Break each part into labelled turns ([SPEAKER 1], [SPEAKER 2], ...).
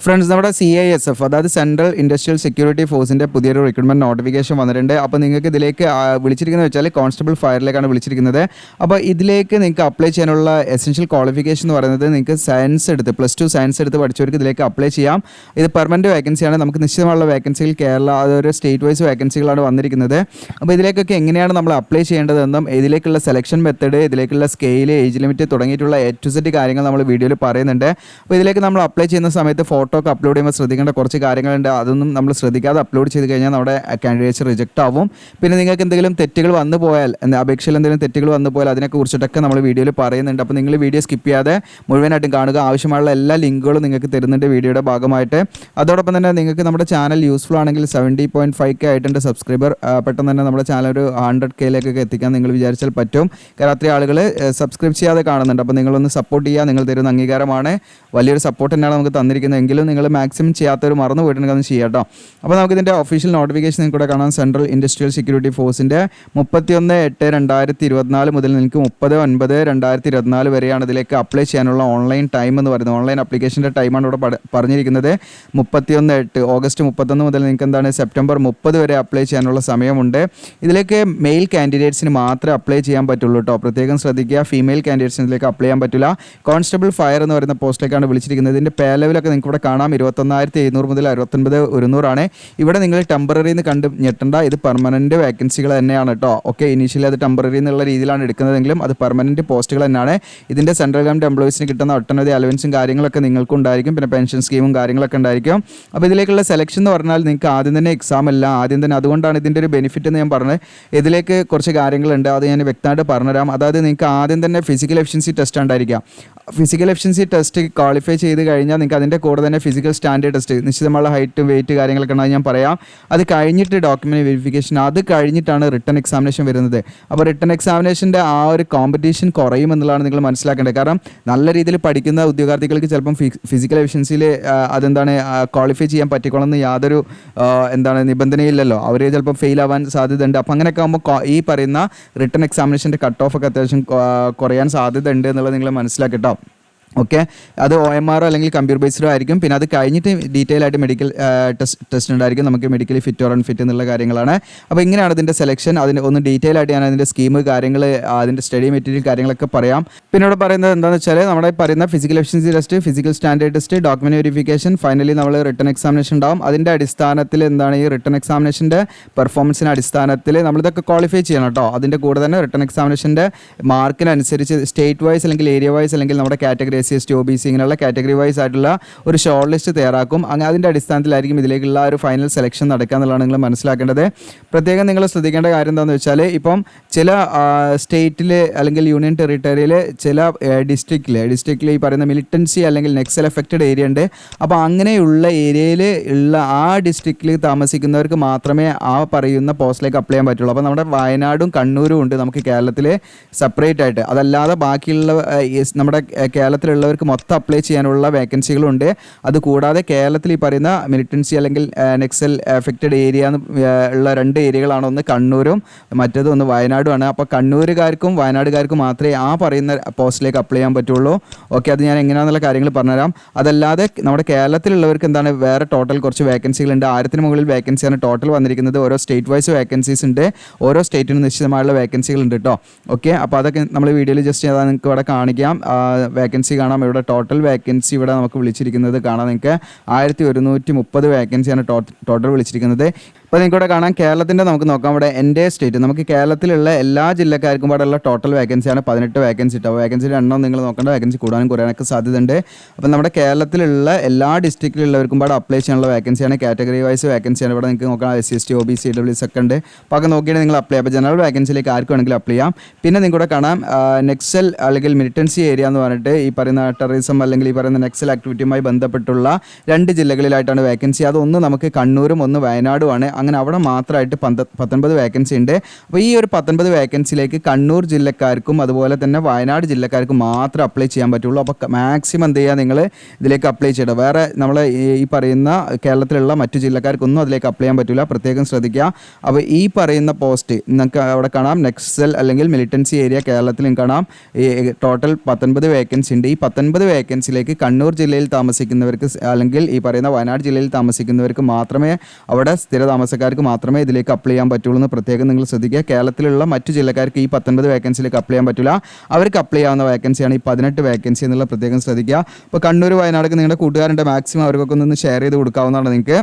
[SPEAKER 1] Friends, നമ്മുടെ CISF അതായത് central industrial security ഫോഴ്സിൻ്റെ പുതിയൊരു റിക്രൂട്ട്മെൻറ്റ് നോട്ടിഫിക്കേഷൻ വന്നിട്ടുണ്ട്. അപ്പോൾ നിങ്ങൾക്ക് ഇതിലേക്ക് വിളിച്ചിരിക്കുന്നത് വെച്ചാൽ കോൺസ്റ്റബിൾ ഫയറിലേക്കാണ് വിളിച്ചിരിക്കുന്നത്. അപ്പോൾ ഇതിലേക്ക് നിങ്ങൾക്ക് അപ്ലൈ ചെയ്യാനുള്ള എസെൻഷ്യൽ ക്വാളിഫിക്കേഷൻ എന്ന് പറയുന്നത് നിങ്ങൾക്ക് സയൻസ് എടുത്ത് +2 സയൻസ് എടുത്ത് പഠിച്ചവർക്ക് ഇതിലേക്ക് അപ്ലൈ ചെയ്യാം. ഇത് പെർമനൻറ്റ് വേക്കൻസിയാണ്. നമുക്ക് നിശ്ചിതമുള്ള വേക്കൻസികൾ കേരള അതൊരു സ്റ്റേറ്റ് വൈസ് വേക്കൻസികളാണ് വന്നിരിക്കുന്നത്. അപ്പോൾ ഇതിലേക്കൊക്കെ എങ്ങനെയാണ് നമ്മൾ അപ്ലൈ ചെയ്യേണ്ടതെന്നും ഇതിലേക്കുള്ള സെലക്ഷൻ മെത്തേഡ്, ഇതിലേക്കുള്ള സ്കെയിൽ, ഏജ് ലിമിറ്റ് തുടങ്ങിയിട്ടുള്ള A to Z കാര്യങ്ങൾ നമ്മൾ വീഡിയോയിൽ പറയുന്നുണ്ട്. അപ്പോൾ ഇതിലേക്ക് നമ്മൾ അപ്ലൈ ചെയ്യുന്ന സമയത്ത് ഫോട്ടോ ഒക്കെ അപ്ലോഡ് ചെയ്യുമ്പോൾ ശ്രദ്ധിക്കേണ്ട കുറച്ച് കാര്യങ്ങളുണ്ട്. അതൊന്നും നമ്മൾ ശ്രദ്ധിക്കാതെ അപ്ലോഡ് ചെയ്ത് കഴിഞ്ഞാൽ നമ്മുടെ കാൻഡിഡേറ്റ്സ് റിജക്റ്റ് ആവും. പിന്നെ നിങ്ങൾക്ക് എന്തെങ്കിലും തെറ്റുകൾ വന്നു പോയാൽ, അപേക്ഷയിൽ എന്തെങ്കിലും തെറ്റുകൾ വന്നു പോയാൽ അതിനെക്കുറിച്ചിട്ടൊക്കെ നമ്മൾ വീഡിയോയിൽ പറയുന്നുണ്ട്. അപ്പോൾ നിങ്ങൾ വീഡിയോ സ്കിപ്പ് ചെയ്യാതെ മുഴുവനായിട്ടും കാണുക. ആവശ്യമുള്ള എല്ലാ ലിങ്കുകളും നിങ്ങൾക്ക് തരുന്നുണ്ട് വീഡിയോയുടെ ഭാഗമായിട്ട്. അതോടൊപ്പം തന്നെ നിങ്ങൾക്ക് നമ്മുടെ ചാനൽ യൂസ്ഫുൾ ആണെങ്കിൽ 70.5K ആയിട്ടുണ്ട് സബ്സ്ക്രൈബർ. പെട്ടെന്ന് തന്നെ നമ്മുടെ ചാനൽ ഒരു 100Kയിലേക്കൊക്കെ എത്തിക്കാൻ നിങ്ങൾ വിചാരിച്ചാൽ പറ്റും. കാരണം അത്രയും ആളുകൾ സബ്സ്ക്രൈബ് ചെയ്യാതെ കാണുന്നുണ്ട്. അപ്പോൾ നിങ്ങളൊന്ന് സപ്പോർട്ട് ചെയ്യുക. നിങ്ങൾ തരുന്ന അംഗീകാരമാണ്, വലിയൊരു സപ്പോർട്ട് തന്നെയാണ് നമുക്ക് തന്നിരിക്കുന്നത്. എങ്കിലും നിങ്ങൾ മാക്സിമം ചെയ്യാത്തവർ മറന്നു പോയിട്ടുണ്ടെങ്കിൽ അത് ചെയ്യാം കേട്ടോ. അപ്പോൾ നമുക്ക് ഇതിൻ്റെ ഒഫീഷ്യൽ നോട്ടിഫിക്കേഷൻ കൂടെ കാണാം. സെൻട്രൽ ഇൻഡസ്ട്രിയൽ സെക്യൂരിറ്റി ഫോഴ്സിൻ്റെ 31/8/2024 മുതൽ നിങ്ങൾക്ക് 30/9/2024 വരെയാണ് ഇതിലേക്ക് അപ്ലൈ ചെയ്യാനുള്ള ഓൺലൈൻ ടൈം എന്ന് പറയുന്നത്. ഓൺലൈൻ അപ്ലിക്കേഷൻ്റെ ടൈമാണ് ഇവിടെ പറഞ്ഞിരിക്കുന്നത്. 31/8 ഓഗസ്റ്റ് 31 മുതൽ നിങ്ങൾക്ക് എന്താണ് സെപ്റ്റംബർ 30 വരെ അപ്ലൈ ചെയ്യാനുള്ള സമയമുണ്ട്. ഇതിലേക്ക് മെയിൽ കാൻഡിഡേറ്റ്സിന് മാത്രമേ അപ്ലൈ ചെയ്യാൻ പറ്റുള്ളൂ കേട്ടോ. പ്രത്യേകം ശ്രദ്ധിക്കുക, ഫീമെയിൽ കാൻഡിഡേറ്റ്സിന് ഇതിലേക്ക് അപ്ലൈ ചെയ്യാൻ പറ്റില്ല. കോൺസ്റ്റബിൾ ഫയർ എന്ന് പറയുന്ന പോസ്റ്റിലേക്കാണ് വിളിച്ചിരിക്കുന്നത്. ഇതിൻ്റെ പേ ലെവലൊക്കെ നിങ്ങൾക്ക് ഇവിടെ കാണാം. 21,700 മുതൽ 69,100 ഇവിടെ നിങ്ങൾ ടെമ്പററി എന്ന് കണ്ട് ഞെട്ടണ്ട. ഇത് പെർമനൻറ്റ് വേക്കൻസികൾ തന്നെയാണ് കേട്ടോ. ഓക്കെ, ഇനീഷ്യലി അത് ടെമ്പററി എന്നുള്ള രീതിയിലാണ് എടുക്കുന്നതെങ്കിലും അത് പെർമനൻറ്റ് പോസ്റ്റുകൾ തന്നെയാണ്. ഇതിൻ്റെ സെൻട്രൽ ഗവൺമെൻറ് എംപ്ലോയീസിന് കിട്ടുന്ന ഒട്ടനവധി അലവൻസും കാര്യങ്ങളൊക്കെ നിങ്ങൾക്കും ഉണ്ടായിരിക്കും. പിന്നെ പെൻഷൻ സ്കീമും കാര്യങ്ങളൊക്കെ ഉണ്ടായിരിക്കും. അപ്പോൾ ഇതിലേക്കുള്ള സെലക്ഷൻ എന്ന് പറഞ്ഞാൽ നിങ്ങൾക്ക് ആദ്യം തന്നെ എക്സാം അല്ല, ആദ്യം തന്നെ. അതുകൊണ്ടാണ് ഇതിൻ്റെ ഒരു ബെനിഫിറ്റ് എന്ന് ഞാൻ പറഞ്ഞത്. ഇതിലേക്ക് കുറച്ച് കാര്യങ്ങളുണ്ട്, അത് ഞാൻ വ്യക്തമായിട്ട് പറഞ്ഞുതരാം. അതായത് നിങ്ങൾക്ക് ആദ്യം തന്നെ ഫിസിക്കൽ എഫിഷ്യൻസി ടെസ്റ്റ് ഉണ്ടായിരിക്കാം. ഫിസിക്കൽ എഫിഷ്യൻസി ടെസ്റ്റ് ക്വാളിഫൈ ചെയ്ത് കഴിഞ്ഞാൽ നിങ്ങൾക്ക് അതിൻ്റെ കൂടെ തന്നെ ഫിസിക്കൽ സ്റ്റാൻഡേർഡ് ടെസ്റ്റ്, നിശ്ചിതമുള്ള ഹൈറ്റും വെയിറ്റ് കാര്യങ്ങളൊക്കെ ഉണ്ടെന്ന് ഞാൻ പറയാം. അത് കഴിഞ്ഞിട്ട് ഡോക്യുമെൻറ്റ് വെരിഫിക്കേഷൻ, അത് കഴിഞ്ഞിട്ടാണ് റിട്ടൺ എക്സാമിനേഷൻ വരുന്നത്. അപ്പോൾ റിട്ടൺ എക്സാമിനേഷൻ്റെ ആ ഒരു കോമ്പറ്റീഷൻ കുറയും എന്നുള്ളതാണ് നിങ്ങൾ മനസ്സിലാക്കേണ്ടത്. കാരണം നല്ല രീതിയിൽ പഠിക്കുന്ന ഉദ്യോഗാർത്ഥികൾക്ക് ചിലപ്പം ഫിസിക്കൽ എഫിഷ്യൻസിയിൽ അതെന്താണ് ക്വാളിഫൈ ചെയ്യാൻ പറ്റിക്കോളെന്ന് യാതൊരു നിബന്ധനയില്ലല്ലോ. അവർ ചിലപ്പം ഫെയിൽ ആവാൻ സാധ്യതയുണ്ട്. അപ്പോൾ അങ്ങനെയൊക്കെ ആകുമ്പോൾ ഈ പറയുന്ന റിട്ടൺ എക്സാമിനേഷൻ്റെ കട്ട് ഓഫ് ഒക്കെ അത്യാവശ്യം കുറയാൻ സാധ്യത ഉണ്ട് എന്നുള്ളത് നിങ്ങൾ മനസ്സിലാക്കിട്ടോ. ഓക്കെ, അത് OMR അല്ലെങ്കിൽ കമ്പ്യൂട്ടർ ബേസ്ഡോ ആയിരിക്കും. പിന്നെ അത് കഴിഞ്ഞിട്ട് ഡീറ്റെയിൽ ആയിട്ട് മെഡിക്കൽ ടെസ്റ്റ് ഉണ്ടായിരിക്കും. നമുക്ക് മെഡിക്കലി ഫിറ്റ് ഓർ അൺഫിറ്റ് എന്നുള്ള കാര്യങ്ങളാണ്. അപ്പോൾ ഇങ്ങനെയാണ് ഇതിൻ്റെ സെലക്ഷൻ. അതിന് ഒന്ന് ഡീറ്റെയിൽ ആയിട്ട് ഞാൻ അതിൻ്റെ സ്കീം കാര്യങ്ങൾ, അതിൻ്റെ സ്റ്റഡി മെറ്റീരിയൽ കാര്യങ്ങളൊക്കെ പറയാം. പിന്നെ ഇവിടെ പറയുന്നത് എന്താണെന്ന് വെച്ചാൽ നമ്മുടെ പറയുന്ന physical efficiency test, physical standard test, document verification, finally നമ്മൾ റിട്ടൺ എക്സാമിനേഷൻ ഉണ്ടാവും. അതിൻ്റെ അടിസ്ഥാനത്തിൽ എന്താണ് ഈ റിട്ടൺ എക്സാമിനേഷൻ്റെ പെർഫോമൻസിൻ്റെ അടിസ്ഥാനത്തിൽ നമ്മളിതൊക്കെ ക്വാളിഫൈ ചെയ്യണം കേട്ടോ. അതിൻ്റെ കൂടെ തന്നെ റിട്ടൺ എക്സാമിനേഷൻ്റെ മാർക്കിനനുസരിച്ച് സ്റ്റേറ്റ് വൈസ് അല്ലെങ്കിൽ ഏരിയ വൈസ് അല്ലെങ്കിൽ നമ്മുടെ കാറ്റഗറി SC OBC ഇങ്ങനെയുള്ള കാറ്റഗറി വൈസ് ആയിട്ടുള്ള ഒരു ഷോർട്ട് ലിസ്റ്റ് തയ്യാറാക്കും. അതിൻ്റെ അടിസ്ഥാനത്തിലായിരിക്കും ഇതിലേക്കുള്ള ഒരു ഫൈനൽ സെലക്ഷൻ നടക്കുക എന്നുള്ളതാണ് നിങ്ങൾ മനസ്സിലാക്കേണ്ടത്. പ്രത്യേകം നിങ്ങൾ ശ്രദ്ധിക്കേണ്ട കാര്യം എന്താണെന്ന് വെച്ചാൽ ഇപ്പം ചില സ്റ്റേറ്റിൽ അല്ലെങ്കിൽ യൂണിയൻ ടെറിട്ടറിയിൽ ചില ഡിസ്ട്രിക്റ്റിൽ ഈ പറയുന്ന മിലിറ്റൻസി അല്ലെങ്കിൽ നെക്സൽ എഫക്റ്റഡ് ഏരിയ ഉണ്ട്. അപ്പോൾ അങ്ങനെയുള്ള ഏരിയയിൽ ഉള്ള ആ ഡിസ്ട്രിക്റ്റിൽ താമസിക്കുന്നവർക്ക് മാത്രമേ ആ പറയുന്ന പോസ്റ്റിലേക്ക് അപ്ലൈ ചെയ്യാൻ പറ്റുള്ളൂ. അപ്പോൾ നമ്മുടെ വയനാടും കണ്ണൂരും ഉണ്ട് നമുക്ക് കേരളത്തിൽ സെപ്പറേറ്റ് ആയിട്ട്. അതല്ലാതെ ബാക്കിയുള്ള നമ്മുടെ കേരളത്തിലുള്ളവർക്ക് മൊത്തം അപ്ലൈ ചെയ്യാനുള്ള വേക്കൻസികളുണ്ട്. അതുകൂടാതെ കേരളത്തിൽ ഈ പറയുന്ന മിലിറ്റൻസി അല്ലെങ്കിൽ നെക്സൽ എഫക്റ്റഡ് ഏരിയ ഉള്ള 2 ഏരിയകളാണ്. ഒന്ന് കണ്ണൂരും മറ്റേത് ഒന്ന് വയനാടുമാണ്. അപ്പോൾ കണ്ണൂരുകാർക്കും വയനാടുകാർക്കും മാത്രമേ ആ പറയുന്ന പോസ്റ്റിലേക്ക് അപ്ലൈ ചെയ്യാൻ പറ്റുള്ളൂ. ഓക്കെ, അത് ഞാൻ എങ്ങനെയാണെന്നുള്ള കാര്യങ്ങൾ പറഞ്ഞുതരാം. അതല്ലാതെ നമ്മുടെ കേരളത്തിലുള്ളവർക്ക് എന്താണ് വേറെ ടോട്ടൽ കുറച്ച് വേക്കൻസികളുണ്ട്. 1000-ന് മുകളിൽ വേക്കൻസിയാണ് ടോട്ടൽ വന്നിരിക്കുന്നത്. ഓരോ സ്റ്റേറ്റ് വൈസ് വേക്കൻസീസ് ഉണ്ട്. ഓരോ സ്റ്റേറ്റിനും നിശ്ചിതമായുള്ള വേക്കൻസികളുണ്ട് കേട്ടോ. ഓക്കെ, അപ്പോൾ അതൊക്കെ നമ്മൾ വീഡിയോയിൽ ജസ്റ്റ് ചെയ്താൽ നിങ്ങൾക്ക് ഇവിടെ കാണിക്കാം. വേക്കൻസി കാണാം. ഇവിടെ ടോട്ടൽ വേക്കൻസി ഇവിടെ നമുക്ക് വിളിച്ചിരിക്കുന്നത് കാണാം. നിങ്ങൾക്ക് 1130 വേക്കൻസിയാണ് ടോട്ടൽ വിളിച്ചിരിക്കുന്നത്. അപ്പോൾ നിങ്ങൾക്ക് ഇവിടെ കാണാം കേരളത്തിൻ്റെ നമുക്ക് നോക്കാം. ഇവിടെ എൻ്റെ സ്റ്റേറ്റ് നമുക്ക് കേരളത്തിലുള്ള എല്ലാ ജില്ലക്കാർക്കും ഇവിടെയുള്ള ടോട്ടൽ വേക്കൻസിയാണ് 18 വേക്കൻസി കേട്ടോ. വേക്കൻസിയുടെ എണ്ണം നിങ്ങൾ നോക്കേണ്ട, വേക്കൻസി കൂടാനും കുറയാനൊക്കെ സാധ്യതയുണ്ട്. അപ്പോൾ നമ്മുടെ കേരളത്തിലുള്ള എല്ലാ ഡിസ്ട്രിക്റ്റിലുള്ളവർക്കും ഇവിടെ അപ്ലൈ ചെയ്യാനുള്ള വേക്കൻസിയാണ്. കാറ്റഗറി വൈസ് വേക്കൻസിയാണ്. ഇവിടെ നിങ്ങൾക്ക് നോക്കാം SC ST OBC EWS ഒക്കെ ഉണ്ട്. അപ്പോൾ ഒക്കെ നോക്കിയിട്ട് നിങ്ങൾ അപ്ലൈ ചെയ്യാം. അപ്പോൾ ജനറൽ വേക്കൻസിയിലേക്ക് ആർക്ക് വേണമെങ്കിലും അപ്ലൈ ചെയ്യാം. പിന്നെ നിങ്ങൾക്കിവിടെ കാണാം നെക്സൽ അല്ലെങ്കിൽ മിലിറ്റൻസി ഏരിയ എന്ന് പറഞ്ഞിട്ട് ഈ പറയുന്ന ടെററിസം അല്ലെങ്കിൽ ഈ പറയുന്ന നെക്സൽ ആക്ടിവിറ്റിയുമായി ബന്ധപ്പെട്ടുള്ള 2 ജില്ലകളിലായിട്ടാണ് വേക്കൻസി. അതൊന്ന് നമുക്ക് കണ്ണൂരും ഒന്ന് വയനാടുമാണ്. അങ്ങനെ അവിടെ മാത്രമായിട്ട് 19 വേക്കൻസി ഉണ്ട്. അപ്പോൾ ഈ ഒരു 19 വേക്കൻസിയിലേക്ക് കണ്ണൂർ ജില്ലക്കാർക്കും അതുപോലെ തന്നെ വയനാട് ജില്ലക്കാർക്കും മാത്രം അപ്ലൈ ചെയ്യാൻ പറ്റുള്ളൂ. അപ്പോൾ മാക്സിമം എന്ത് ചെയ്യുക, നിങ്ങൾ ഇതിലേക്ക് അപ്ലൈ ചെയ്യണം. വേറെ നമ്മൾ ഈ പറയുന്ന കേരളത്തിലുള്ള മറ്റു ജില്ലക്കാർക്കൊന്നും അതിലേക്ക് അപ്ലൈ ചെയ്യാൻ പറ്റില്ല, പ്രത്യേകം ശ്രദ്ധിക്കുക. അപ്പോൾ ഈ പറയുന്ന പോസ്റ്റ് നിങ്ങൾക്ക് അവിടെ കാണാം, നെക്സൽ അല്ലെങ്കിൽ മിലിറ്റൻസി ഏരിയ കേരളത്തിലും കാണാം. ഈ ടോട്ടൽ 19 വേക്കൻസി ഉണ്ട്. ഈ 19 വേക്കൻസിയിലേക്ക് കണ്ണൂർ ജില്ലയിൽ താമസിക്കുന്നവർക്ക് അല്ലെങ്കിൽ ഈ പറയുന്ന വയനാട് ജില്ലയിൽ താമസിക്കുന്നവർക്ക് മാത്രമേ, അവിടെ സ്ഥിര താമസക്കാർക്ക് മാത്രമേ ഇതിലേക്ക് അപ്ലൈ ചെയ്യാൻ പറ്റുള്ളൂ എന്ന് പ്രത്യേകം നിങ്ങൾ ശ്രദ്ധിക്കുക. കേരളത്തിലുള്ള മറ്റു ജില്ലക്കാർക്ക് ഈ 19 വേക്കൻസിയിലേക്ക് അപ്ലൈ ചെയ്യാൻ പറ്റില്ല. അവർക്ക് അപ്ലൈ ചെയ്യാവുന്ന വേക്കൻസിയാണ് ഈ 18 വേക്കൻസി എന്നുള്ള പ്രത്യേകം ശ്രദ്ധിക്കുക. അപ്പോൾ കണ്ണൂർ വയനാടൊക്കെ നിങ്ങളുടെ കൂട്ടുകാരുടെ മാക്സിമം അവർക്കൊക്കെ ഒന്ന് ഷെയർ ചെയ്ത് കൊടുക്കാവുന്നതാണ് നിങ്ങൾക്ക്.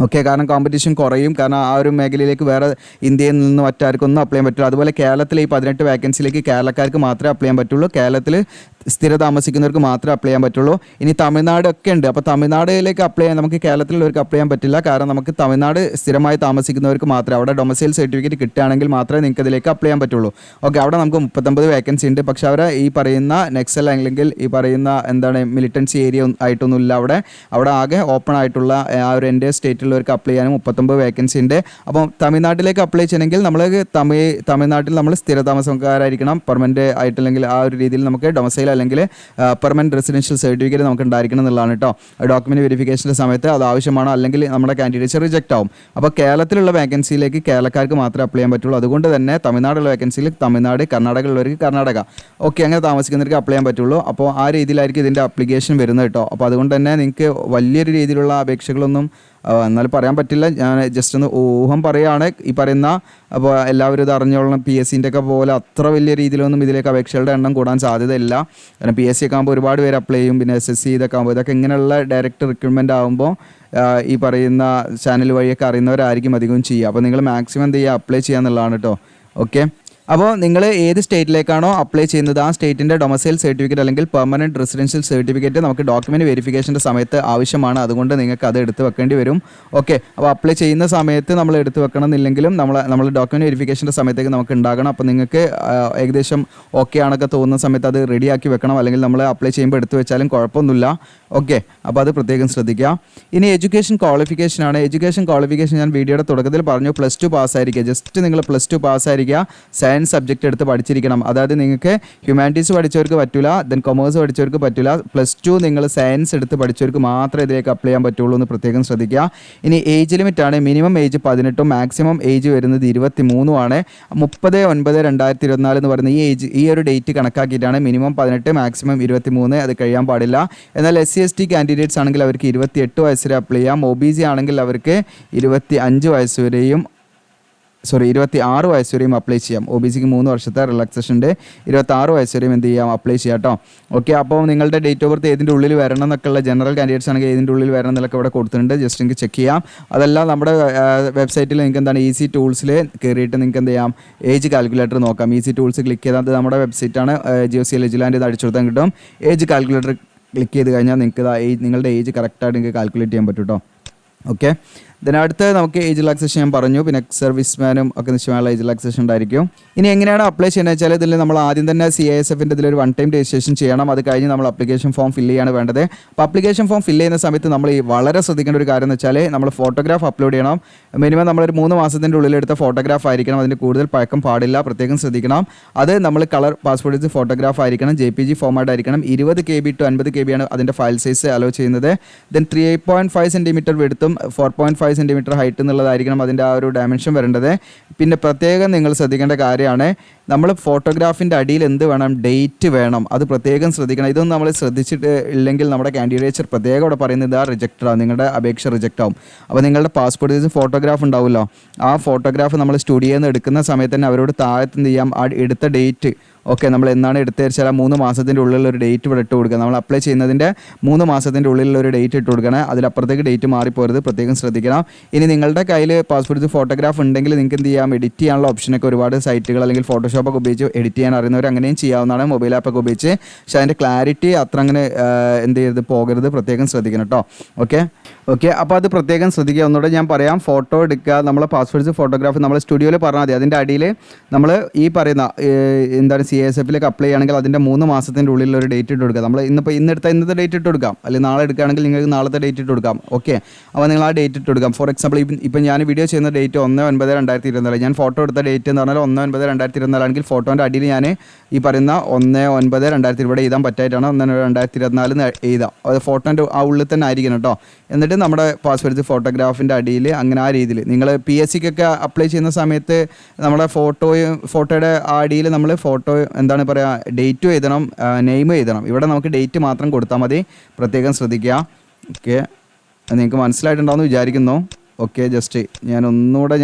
[SPEAKER 1] ഓക്കെ, കാരണം കോമ്പറ്റീഷൻ കുറയും. കാരണം ആ ഒരു മേഖലയിലേക്ക് വേറെ ഇന്ത്യയിൽ നിന്ന് മറ്റാർക്കൊന്നും അപ്ലൈ ചെയ്യാൻ പറ്റില്ല. അതുപോലെ കേരളത്തിലെ ഈ 18 വേക്കൻസിയിലേക്ക് കേരളക്കാർക്ക് മാത്രമേ അപ്ലൈ ചെയ്യാൻ പറ്റുള്ളൂ. കേരളത്തിൽ സ്ഥിര താമസിക്കുന്നവർക്ക് മാത്രമേ അപ്ലൈ ചെയ്യാൻ പറ്റുള്ളൂ. ഇനി തമിഴ്നാടൊക്കെ ഉണ്ട്. അപ്പോൾ തമിഴ്നാടിലേക്ക് അപ്ലൈ ചെയ്യാൻ നമുക്ക് കേരളത്തിലുള്ളവർക്ക് അപ്ലൈ ചെയ്യാൻ പറ്റില്ല. കാരണം നമുക്ക് തമിഴ്നാട് സ്ഥിരമായി താമസിക്കുന്നവർക്ക് മാത്രമേ, അവിടെ ഡൊമസൈൽ സർട്ടിഫിക്കറ്റ് കിട്ടുകയാണെങ്കിൽ മാത്രമേ നിങ്ങൾക്ക് ഇതിലേക്ക് അപ്ലൈ ചെയ്യാൻ പറ്റുള്ളൂ. ഓക്കെ, അവിടെ നമുക്ക് 39 വേക്കൻസി ഉണ്ട്. പക്ഷേ അവരെ ഈ പറയുന്ന നെക്സൽ അല്ലെങ്കിൽ ഈ പറയുന്ന മിലിറ്റൻസി ഏരിയ ആയിട്ടൊന്നുമില്ല. അവിടെ ആകെ ഓപ്പൺ ആയിട്ടുള്ള ആ ഒരു എൻ്റെ സ്റ്റേറ്റിലുള്ളവർക്ക് അപ്ലൈ ചെയ്യാനും 39 വേക്കൻസി ഉണ്ട്. അപ്പോൾ തമിഴ്നാട്ടിലേക്ക് അപ്ലൈ ചെയ്യണമെങ്കിൽ നമ്മൾ തമിഴ്നാട്ടിൽ നമ്മൾ സ്ഥിര താമസക്കാരായിരിക്കണം, പെർമനൻറ്റ് ആയിട്ടില്ലെങ്കിൽ ആ ഒരു രീതിയിൽ നമുക്ക് ഡൊമസൈൽ അല്ലെങ്കിൽ പെർമനൻറ്റ് റെസിഡൻഷ്യൽ സർട്ടിഫിക്കറ്റ് നമുക്ക് ഉണ്ടായിരിക്കണം എന്നുള്ളതാണ് കേട്ടോ. ഡോക്യുമെൻറ്റ് വെരിഫിക്കേഷൻ്റെ സമയത്ത് അത് ആവശ്യമാണ്, അല്ലെങ്കിൽ നമ്മുടെ കാൻഡിഡേറ്റ്സ് റിജക്റ്റ് ആവും. അപ്പോൾ കേരളത്തിലുള്ള വേക്കൻസിയിലേക്ക് കേരളക്കാർക്ക് മാത്രമേ അപ്ലൈ ചെയ്യാൻ പറ്റുള്ളൂ. അതുകൊണ്ട് തന്നെ തമിഴ്നാടുള്ള വേക്കൻസിയിൽ തമിഴ്നാട്, കർണാടകയുള്ളവർക്ക് കർണാടക, ഓക്കെ, അങ്ങനെ താമസിക്കുന്നവർക്ക് അപ്ലൈ ചെയ്യാൻ പറ്റുള്ളൂ. അപ്പോൾ ആ രീതിയിലായിരിക്കും ഇതിൻ്റെ അപ്ലിക്കേഷൻ വരുന്നത് കേട്ടോ. അപ്പോൾ അതുകൊണ്ട് തന്നെ നിങ്ങൾക്ക് വലിയൊരു രീതിയിലുള്ള അപേക്ഷകളൊന്നും എന്നാലും പറയാൻ പറ്റില്ല. ഞാൻ ജസ്റ്റ് ഒന്ന് ഊഹം പറയുകയാണ് ഈ പറയുന്ന. അപ്പോൾ എല്ലാവരും ഇത് അറിഞ്ഞോളണം. PSCൻ്റെ ഒക്കെ പോലെ അത്ര വലിയ രീതിയിലൊന്നും ഇതിലേക്ക് അപേക്ഷകളുടെ എണ്ണം കൂടാൻ സാധ്യതയില്ല. കാരണം PSC ഒക്കെ ആകുമ്പോൾ ഒരുപാട് പേര് അപ്ലൈ ചെയ്യും. പിന്നെ SSC ഇതൊക്കെ ആകുമ്പോൾ, ഇതൊക്കെ ഇങ്ങനെയുള്ള ഡയറക്റ്റ് റിക്രൂട്ട്മെൻറ്റ് ആകുമ്പോൾ ഈ പറയുന്ന ചാനൽ വഴിയൊക്കെ അറിയുന്നവരായിരിക്കും അധികവും ചെയ്യുക. അപ്പോൾ നിങ്ങൾ മാക്സിമം എന്ത് ചെയ്യുക, അപ്ലൈ ചെയ്യുക എന്നുള്ളതാണ് കേട്ടോ. ഓക്കെ, അപ്പോൾ നിങ്ങൾ ഏത് സ്റ്റേറ്റിലേക്കാണോ അപ്ലൈ ചെയ്യുന്നത് ആ സ്റ്റേറ്റിൻ്റെ ഡൊമസൈൽ സർട്ടിഫിക്കറ്റ് അല്ലെങ്കിൽ പെർമനൻറ്റ് റെസിഡൻഷ്യൽ സർട്ടിഫിക്കറ്റ് നമുക്ക് ഡോക്യുമെൻറ്റ് വെരിഫിക്കേഷൻ്റെ സമയത്ത് ആവശ്യമാണ്. അതുകൊണ്ട് നിങ്ങൾക്ക് അത് എടുത്ത് വെക്കേണ്ടി വരും. ഓക്കെ, അപ്പോൾ അപ്ലൈ ചെയ്യുന്ന സമയത്ത് നമ്മൾ എടുത്ത് വെക്കണം എന്നില്ലെങ്കിലും നമ്മൾ ഡോക്യുമെൻറ്റ് വെരിഫിക്കേഷൻ്റെ സമയത്തേക്ക് നമുക്ക് ഉണ്ടാകണം. അപ്പോൾ നിങ്ങൾക്ക് ഏകദേശം ഓക്കെ ആണൊക്കെ തോന്നുന്ന സമയത്ത് അത് റെഡിയാക്കി വെക്കണം. അല്ലെങ്കിൽ നമ്മൾ അപ്ലൈ ചെയ്യുമ്പോൾ എടുത്ത് വെച്ചാലും കുഴപ്പമൊന്നുമില്ല. ഓക്കെ, അപ്പോൾ അത് പ്രത്യേകം ശ്രദ്ധിക്കുക. ഇനി എഡ്യൂക്കേഷൻ ക്വാളിഫിക്കേഷനാണ്. എഡ്യൂക്കേഷൻ ക്വാളിഫിക്കേഷൻ ഞാൻ വീഡിയോയുടെ തുടക്കത്തിൽ പറഞ്ഞു, +2 പാസ്സായിരിക്കുക. ജസ്റ്റ് നിങ്ങൾ +2 പാസ്സായിരിക്കുക. സയൻസ് സബ്ജക്റ്റ് എടുത്ത് പഠിച്ചിരിക്കണം. അതായത് നിങ്ങൾക്ക് ഹ്യൂമാനിറ്റീസ് പഠിച്ചവർക്ക് പറ്റില്ല, ദെൻ കൊമേഴ്സ് പഠിച്ചവർക്ക് പറ്റില്ല. +2 നിങ്ങൾ സയൻസ് എടുത്ത് പഠിച്ചവർക്ക് മാത്രമേ ഇതിലേക്ക് അപ്ലൈ ചെയ്യാൻ പറ്റുള്ളൂ എന്ന് പ്രത്യേകം ശ്രദ്ധിക്കുക. ഇനി ഏജ് ലിമിറ്റാണ്. മിനിമം ഏജ് 18, മാക്സിമം ഏജ് വരുന്നത് 23 ആണ്. 30/9/2024 എന്ന് പറയുന്ന ഈ ഒരു ഡേറ്റ് കണക്കാക്കിയിട്ടാണ് മിനിമം 18, മാക്സിമം 23. അത് കഴിയാൻ പാടില്ല. എന്നാൽ SC/ST കാൻഡിഡേറ്റ്സ് ആണെങ്കിൽ അവർക്ക് 28 വയസ്സ് വരെ അപ്ലൈ ചെയ്യാം. OBC ആണെങ്കിൽ അവർക്ക് 25 വയസ്സ് വരെയും 26 വയസ്സ് വരെയും അപ്ലൈ ചെയ്യാം. OBCക്ക് 3 വർഷത്തെ റിലാക്സേഷൻ ഉണ്ട്. 26 വയസ്സ് വരെയും എന്ത് ചെയ്യാം, അപ്ലൈ ചെയ്യാം കേട്ടോ. ഓക്കെ, അപ്പോൾ നിങ്ങളുടെ ഡേറ്റ് ഓഫ് ബർത്ത് ഏതിൻ്റെ ഉള്ളിൽ വരണം എന്നൊക്കെയുള്ള ജനറൽ കാൻഡിഡേറ്റ്സ് ആണെങ്കിൽ ഏതിൻ്റെ ഉള്ളിൽ വരണം എന്നൊക്കെ ഇവിടെ കൊടുത്തിട്ടുണ്ട്. ജസ്റ്റ് നിങ്ങൾക്ക് ചെക്ക് ചെയ്യാം. അതെല്ലാം നമ്മുടെ വെബ്സൈറ്റിൽ നിങ്ങൾക്ക് എന്താണ് ഈസി ടൂൾസിൽ കയറിയിട്ട് നിങ്ങൾക്ക് എന്ത് ചെയ്യാം, ഏജ് കാൽക്കുലേറ്റർ നോക്കാം. ഈസി ടൂൾസ് ക്ലിക്ക് ചെയ്താൽ അത് നമ്മുടെ വെബ്സൈറ്റാണ്. GOC എലിജിലാൻഡ് ഇത് അടിച്ചു കൊടുത്താൽ കിട്ടും. ഏജ് കാൽക്കുലേറ്റർ ക്ലിക്ക് ചെയ്ത് കഴിഞ്ഞാൽ നിങ്ങൾക്ക് നിങ്ങളുടെ ഏജ് കറക്റ്റായിട്ട് നിങ്ങൾക്ക് കാൽക്കുലേറ്റ് ചെയ്യാൻ പറ്റും കേട്ടോ. ഓക്കെ, ഇതിനടുത്ത് നമുക്ക് ഏജ് റിലാക്സേഷൻ ഞാൻ പറഞ്ഞു. പിന്നെ സർവീസ്മാനും ഒക്കെ നിശ്ചയമായുള്ള ഏജ് റിലാക്സേഷൻ ഉണ്ടായിരിക്കും. ഇനി എങ്ങനെയാണ് അപ്ലൈ ചെയ്യുന്നത് വെച്ചാൽ ഇതിൽ നമ്മൾ ആദ്യം തന്നെ CISFൻ്റെ ഇതിലൊരു 1 ടൈം രജിസ്ട്രേഷൻ ചെയ്യണം. അത് കഴിഞ്ഞ് നമ്മൾ അപ്ലിക്കേഷൻ ഫോം ഫില്ല് ചെയ്യാണ് വേണ്ടത്. അപ്പോൾ അപ്ലിക്കേഷൻ ഫോം ഫില്ല് ചെയ്യുന്ന സമയത്ത് നമ്മൾ വളരെ ശ്രദ്ധിക്കേണ്ട ഒരു കാര്യം എന്ന് വെച്ചാൽ നമ്മൾ ഫോട്ടോഗ്രാഫ് അപ്ലോഡ് ചെയ്യണം. മിനിമം നമ്മളൊരു 3 മാസത്തിൻ്റെ ഉള്ളിലെടുത്ത ഫോട്ടോഗ്രാഫ് ആയിരിക്കണം. അതിൻ്റെ കൂടുതൽ പഴക്കം പാടില്ല, പ്രത്യേകം ശ്രദ്ധിക്കണം. അത് നമ്മൾ കളർ പാസ്പോർട്ട് സൈസ് ഫോട്ടോഗ്രാഫ് ആയിരിക്കണം. JPG ഫോമാറ്റ് ആയിരിക്കണം. 20 KB to 50 KB ആണ് അതിൻ്റെ ഫയൽ സൈസ് അലോ ചെയ്യുന്നത്. ദെൻ 3.5 സെൻറ്റിമീറ്റർ വിഡ്ത്തും 4.5 സെൻറ്റിമീറ്റർ ഹൈറ്റ് എന്നുള്ളതായിരിക്കണം അതിൻ്റെ ആ ഒരു ഡയമെൻഷൻ വരേണ്ടത്. പിന്നെ പ്രത്യേകം നിങ്ങൾ ശ്രദ്ധിക്കേണ്ട കാര്യമാണ്, നമ്മൾ ഫോട്ടോഗ്രാഫിൻ്റെ അടിയിൽ എന്ത് വേണം, ഡേറ്റ് വേണം. അത് പ്രത്യേകം ശ്രദ്ധിക്കണം. ഇതൊന്നും നമ്മൾ ശ്രദ്ധിച്ചിട്ട് ഇല്ലെങ്കിൽ നമ്മുടെ കാൻഡിഡേറ്റ്സ് പ്രത്യേകം ഇവിടെ പറയുന്നത് റിജക്റ്റഡ് ആവും, നിങ്ങളുടെ അപേക്ഷ റിജക്റ്റ് ആവും. അപ്പോൾ നിങ്ങളുടെ പാസ്പോർട്ട് സൈസ് ഫോട്ടോഗ്രാഫ് ഉണ്ടാവുമല്ലോ, ആ ഫോട്ടോഗ്രാഫ് നമ്മൾ സ്റ്റുഡിയോയിൽ നിന്ന് എടുക്കുന്ന സമയത്ത് തന്നെ അവരോട് താഴത്ത് എന്ത് ചെയ്യാം, ആ എടുത്ത ഡേറ്റ് ഓക്കെ നമ്മൾ എന്നാണ് എടുത്ത് വെച്ചാൽ 3 മാസത്തിൻ്റെ ഉള്ളിലുള്ള ഒരു ഡേറ്റ് ഇവിടെ ഇട്ട് കൊടുക്കുക. നമ്മൾ അപ്ലൈ ചെയ്യുന്നതിൻ്റെ 3 മാസത്തിൻ്റെ ഉള്ളിലുള്ള ഒരു ഡേറ്റ് ഇട്ട് കൊടുക്കണം. അതിലപ്പുറത്തേക്ക് ഡേറ്റ് മാറിപ്പോരുത്, പ്രത്യേകം ശ്രദ്ധിക്കണം. ഇനി നിങ്ങളുടെ കയ്യിൽ പാസ്പോർട്ട് ഫോട്ടോഗ്രാഫ് ഉണ്ടെങ്കിൽ നിങ്ങൾക്ക് എന്ത് ചെയ്യാം, എഡിറ്റ് ചെയ്യാനുള്ള ഓപ്ഷനൊക്കെ ഒരുപാട് സൈറ്റുകൾ അല്ലെങ്കിൽ ഫോട്ടോഷോപ്പൊക്കെ ഉപയോഗിച്ച് എഡിറ്റ് ചെയ്യാൻ അറിയുന്നവർ അങ്ങനെയും ചെയ്യാവുന്നതാണ്, മൊബൈൽ ആപ്പൊക്കെ ഉപയോഗിച്ച്. പക്ഷേ അതിൻ്റെ ക്ലാരിറ്റി അത്ര അങ്ങനെ എന്ത് ചെയ്യരുത്, പോകരുത്, പ്രത്യേകം ശ്രദ്ധിക്കണം കേട്ടോ. ഓക്കെ, അപ്പോൾ അത് പ്രത്യേകം ശ്രദ്ധിക്കുക. ഒന്നുകൂടെ ഞാൻ പറയാം, ഫോട്ടോ എടുക്കുക, നമ്മളെ പാസ്പോർട്ട് ഫോട്ടോഗ്രാഫ് നമ്മൾ സ്റ്റുഡിയോയിൽ പറഞ്ഞാൽ മതി. അതിൻ്റെ അടിയിൽ നമ്മൾ ഈ പറയുന്ന എന്താണ് CISF അപ്ലൈ ചെയ്യുകയാണെങ്കിൽ അതിൻ്റെ 3 മാസത്തിൻ്റെ ഉള്ളിൽ ഒരു ഡേറ്റ് ഇട്ട് കൊടുക്കുക. നമ്മൾ ഇന്നത്തെ ഡേറ്റ് ഇട്ട് കൊടുക്കാം, അല്ലെങ്കിൽ നാളെ എടുക്കുകയാണെങ്കിൽ നിങ്ങൾക്ക് നാളത്തെ ഡേറ്റ് ഇട്ട് കൊടുക്കാം. ഓക്കെ, അപ്പോൾ നിങ്ങൾ ആ ഡേറ്റ് ഇട്ട് കൊടുക്കാം. ഫോർ എക്സാമ്പിൾ ഇപ്പം ഞാൻ വീഡിയോ ചെയ്യുന്ന ഡേറ്റ് 1/9/2024, ഞാൻ ഫോട്ടോ എടുത്ത ഡേറ്റ് എന്ന് പറഞ്ഞാൽ 1/9/2024 ആണെങ്കിൽ ഫോട്ടോൻ്റെ അടിയിൽ ഞാൻ ഈ പറയുന്ന 1/9/2020 ഇവിടെ എഴുതാൻ പറ്റായിട്ടാണ് 1/9/2024 എന്ന് എഴുതാം. അത് ഫോട്ടോൻ്റെ ആ ഉള്ളിൽ തന്നെ ആയിരിക്കണം കേട്ടോ. എന്നിട്ട് നമ്മുടെ പാസ്വേഡ് ഫോട്ടോഗ്രാഫിൻ്റെ അടിയിൽ അങ്ങനെ ആ രീതിയിൽ നിങ്ങൾ PSCക്കൊക്കെ അപ്ലൈ ചെയ്യുന്ന സമയത്ത് നമ്മുടെ ഫോട്ടോയുടെ ആ അടിയിൽ നമ്മൾ ഫോട്ടോ എന്താണ് പറയുക, ഡേറ്റും എഴുതണം, നെയിമും എഴുതണം. ഇവിടെ നമുക്ക് ഡേറ്റ് മാത്രം കൊടുത്താൽ മതി, പ്രത്യേകം ശ്രദ്ധിക്കുക. ഓക്കെ, നിങ്ങൾക്ക് മനസ്സിലായിട്ടുണ്ടാവുമെന്ന് വിചാരിക്കുന്നു. ഓക്കെ,